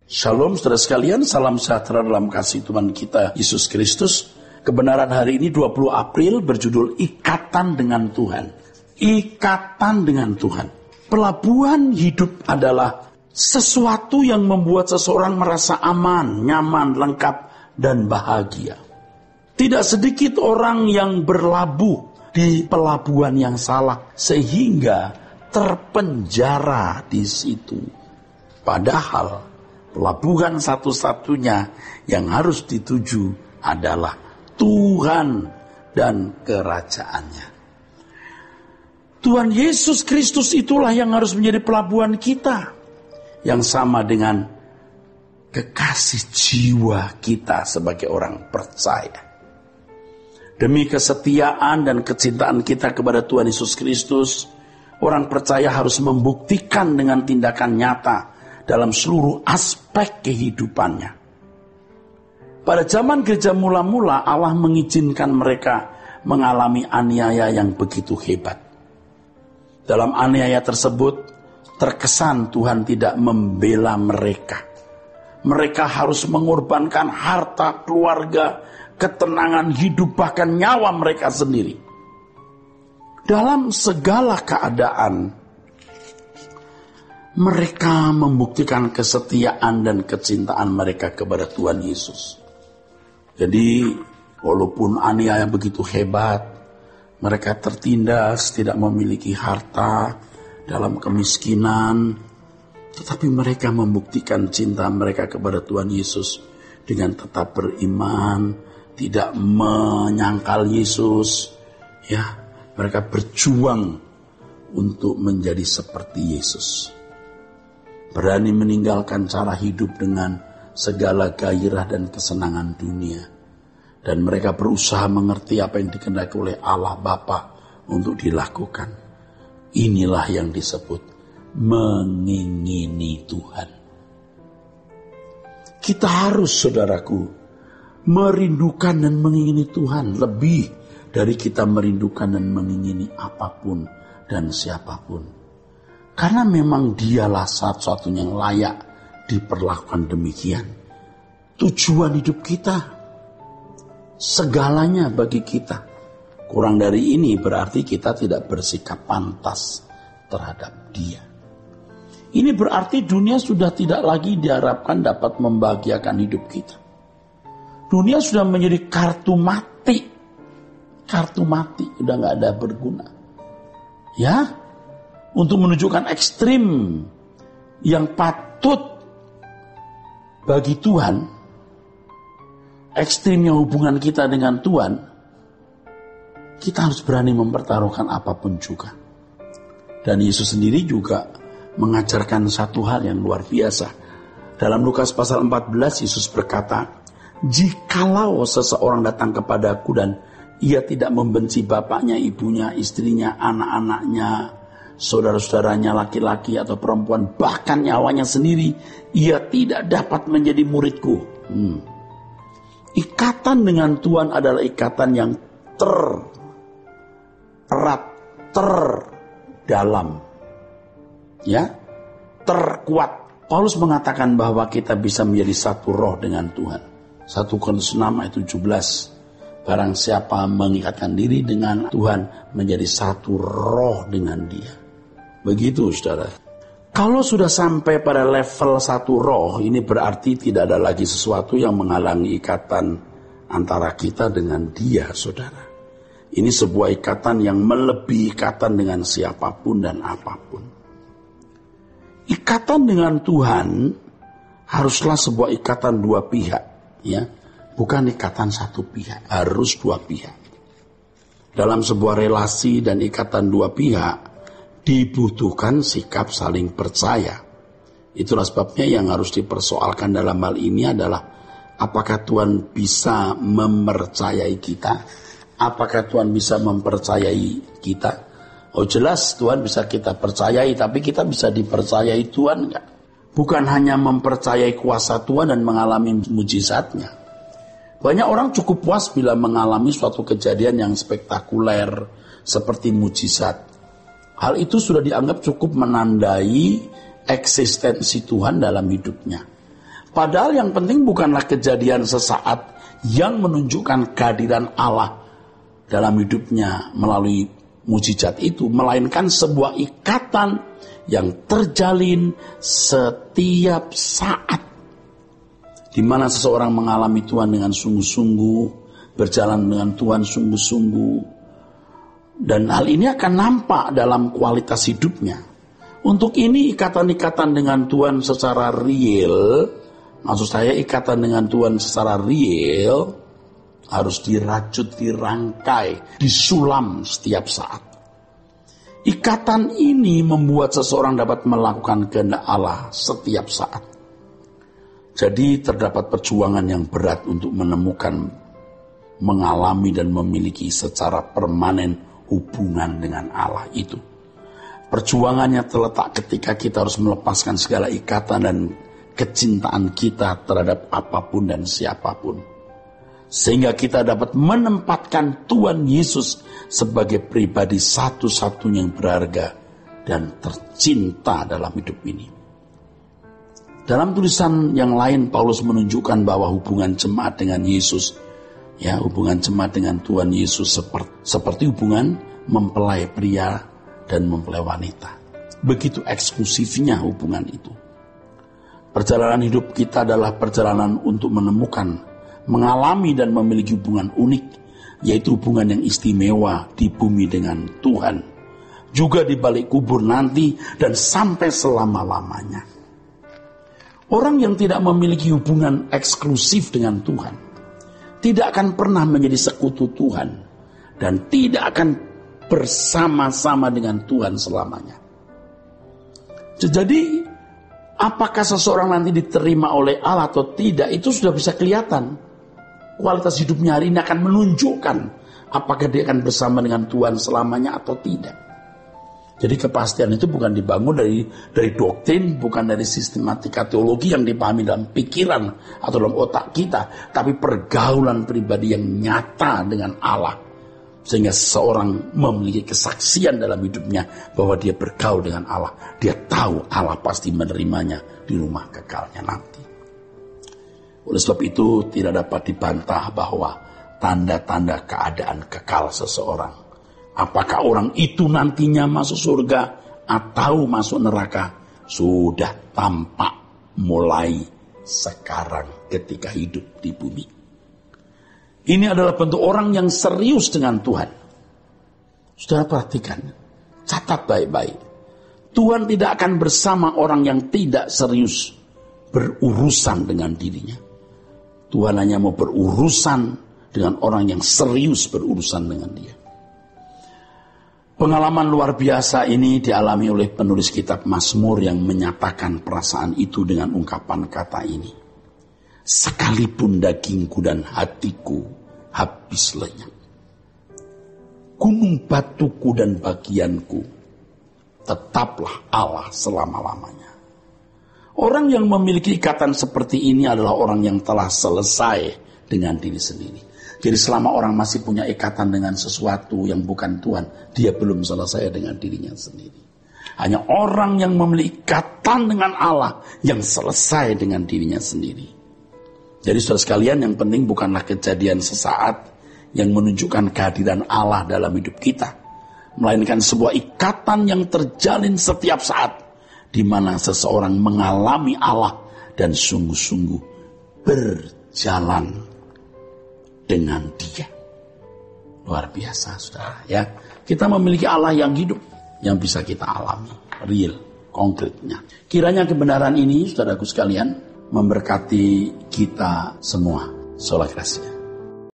Shalom saudara sekalian, salam sejahtera dalam kasih Tuhan kita Yesus Kristus. Kebenaran hari ini 20 April berjudul Ikatan dengan Tuhan. Ikatan dengan Tuhan. Pelabuhan hidup adalah sesuatu yang membuat seseorang merasa aman, nyaman, lengkap, dan bahagia. Tidak sedikit orang yang berlabuh di pelabuhan yang salah sehingga terpenjara di situ. Padahal pelabuhan satu-satunya yang harus dituju adalah Tuhan dan kerajaannya. Tuhan Yesus Kristus itulah yang harus menjadi pelabuhan kita, yang sama dengan kekasih jiwa kita sebagai orang percaya. Demi kesetiaan dan kecintaan kita kepada Tuhan Yesus Kristus, orang percaya harus membuktikan dengan tindakan nyata dalam seluruh aspek kehidupannya. Pada zaman gereja mula-mula, Allah mengizinkan mereka mengalami aniaya yang begitu hebat. Dalam aniaya tersebut, terkesan Tuhan tidak membela mereka. Mereka harus mengorbankan harta, keluarga, ketenangan hidup, bahkan nyawa mereka sendiri. Dalam segala keadaan, mereka membuktikan kesetiaan dan kecintaan mereka kepada Tuhan Yesus. Jadi, walaupun aniaya begitu hebat, mereka tertindas, tidak memiliki harta, dalam kemiskinan, tetapi mereka membuktikan cinta mereka kepada Tuhan Yesus dengan tetap beriman, tidak menyangkal Yesus. Ya, mereka berjuang untuk menjadi seperti Yesus. Berani meninggalkan cara hidup dengan segala gairah dan kesenangan dunia. Dan mereka berusaha mengerti apa yang dikehendaki oleh Allah Bapa untuk dilakukan. Inilah yang disebut mengingini Tuhan. Kita harus, saudaraku, merindukan dan mengingini Tuhan lebih dari kita merindukan dan mengingini apapun dan siapapun. Karena memang dialah satu-satunya yang layak diperlakukan demikian. Tujuan hidup kita, segalanya bagi kita. Kurang dari ini berarti kita tidak bersikap pantas terhadap Dia. Ini berarti dunia sudah tidak lagi diharapkan dapat membahagiakan hidup kita. Dunia sudah menjadi kartu mati. Kartu mati, udah gak ada berguna. Ya, untuk menunjukkan ekstrim yang patut bagi Tuhan, ekstrimnya hubungan kita dengan Tuhan, kita harus berani mempertaruhkan apapun juga. Dan Yesus sendiri juga mengajarkan satu hal yang luar biasa. Dalam Lukas pasal 14, Yesus berkata, "Jikalau seseorang datang kepadaku dan ia tidak membenci bapaknya, ibunya, istrinya, anak-anaknya, saudara-saudaranya laki-laki atau perempuan, bahkan nyawanya sendiri, ia tidak dapat menjadi muridku." Ikatan dengan Tuhan adalah ikatan yang erat, terdalam, ya, terkuat. Paulus mengatakan bahwa kita bisa menjadi satu roh dengan Tuhan. 1 Korintus 6 ayat 17. Barang siapa mengikatkan diri dengan Tuhan, menjadi satu roh dengan Dia. Begitu, saudara. Kalau sudah sampai pada level satu roh, ini berarti tidak ada lagi sesuatu yang menghalangi ikatan antara kita dengan Dia, saudara. Ini sebuah ikatan yang melebihi ikatan dengan siapapun dan apapun. Ikatan dengan Tuhan haruslah sebuah ikatan dua pihak, ya, bukan ikatan satu pihak, harus dua pihak. Dalam sebuah relasi dan ikatan dua pihak, dibutuhkan sikap saling percaya. Itulah sebabnya yang harus dipersoalkan dalam hal ini adalah apakah Tuhan bisa mempercayai kita? Apakah Tuhan bisa mempercayai kita? Oh, jelas Tuhan bisa kita percayai, tapi kita bisa dipercayai Tuhan enggak? Bukan hanya mempercayai kuasa Tuhan dan mengalami mujizatnya. Banyak orang cukup puas bila mengalami suatu kejadian yang spektakuler seperti mujizat. Hal itu sudah dianggap cukup menandai eksistensi Tuhan dalam hidupnya. Padahal yang penting bukanlah kejadian sesaat yang menunjukkan kehadiran Allah dalam hidupnya melalui mujizat itu, melainkan sebuah ikatan yang terjalin setiap saat, di mana seseorang mengalami Tuhan dengan sungguh-sungguh, berjalan dengan Tuhan sungguh-sungguh, dan hal ini akan nampak dalam kualitas hidupnya. Untuk ini ikatan-ikatan dengan Tuhan secara real, maksud saya ikatan dengan Tuhan secara real, harus dirajut, dirangkai, disulam setiap saat. Ikatan ini membuat seseorang dapat melakukan kehendak Allah setiap saat. Jadi terdapat perjuangan yang berat untuk menemukan, mengalami dan memiliki secara permanen hubungan dengan Allah itu. Perjuangannya terletak ketika kita harus melepaskan segala ikatan dan kecintaan kita terhadap apapun dan siapapun, sehingga kita dapat menempatkan Tuhan Yesus sebagai pribadi satu-satunya yang berharga dan tercinta dalam hidup ini. Dalam tulisan yang lain, Paulus menunjukkan bahwa hubungan jemaat dengan Yesus, hubungan jemaat dengan Tuhan Yesus seperti hubungan mempelai pria dan mempelai wanita. Begitu eksklusifnya hubungan itu. Perjalanan hidup kita adalah perjalanan untuk menemukan, mengalami dan memiliki hubungan unik, yaitu hubungan yang istimewa di bumi dengan Tuhan, juga di balik kubur nanti dan sampai selama-lamanya. Orang yang tidak memiliki hubungan eksklusif dengan Tuhan tidak akan pernah menjadi sekutu Tuhan dan tidak akan bersama-sama dengan Tuhan selamanya. Jadi apakah seseorang nanti diterima oleh Allah atau tidak, itu sudah bisa kelihatan. Kualitas hidupnya hari ini akan menunjukkan apakah dia akan bersama dengan Tuhan selamanya atau tidak. Jadi kepastian itu bukan dibangun dari doktrin, bukan dari sistematika teologi yang dipahami dalam pikiran atau dalam otak kita, tapi pergaulan pribadi yang nyata dengan Allah, sehingga seorang memiliki kesaksian dalam hidupnya bahwa dia bergaul dengan Allah. Dia tahu Allah pasti menerimanya di rumah kekalnya nanti. Oleh sebab itu tidak dapat dibantah bahwa tanda-tanda keadaan kekal seseorang, apakah orang itu nantinya masuk surga atau masuk neraka, sudah tampak mulai sekarang ketika hidup di bumi. Ini adalah bentuk orang yang serius dengan Tuhan. Saudara perhatikan, catat baik-baik. Tuhan tidak akan bersama orang yang tidak serius berurusan dengan dirinya. Tuhan hanya mau berurusan dengan orang yang serius berurusan dengan dia. Pengalaman luar biasa ini dialami oleh penulis kitab Mazmur yang menyatakan perasaan itu dengan ungkapan kata ini. Sekalipun dagingku dan hatiku habis lenyap, gunung batuku dan bagianku, tetaplah Allah selama-lamanya. Orang yang memiliki ikatan seperti ini adalah orang yang telah selesai dengan diri sendiri. Jadi selama orang masih punya ikatan dengan sesuatu yang bukan Tuhan, dia belum selesai dengan dirinya sendiri. Hanya orang yang memiliki ikatan dengan Allah yang selesai dengan dirinya sendiri. Jadi saudara sekalian, yang penting bukanlah kejadian sesaat yang menunjukkan kehadiran Allah dalam hidup kita, melainkan sebuah ikatan yang terjalin setiap saat, di mana seseorang mengalami Allah dan sungguh-sungguh berjalan dengan Dia. Luar biasa, saudara. Ya, kita memiliki Allah yang hidup, yang bisa kita alami, real, konkretnya. Kiranya kebenaran ini, saudaraku sekalian, memberkati kita semua. Sola Gracia.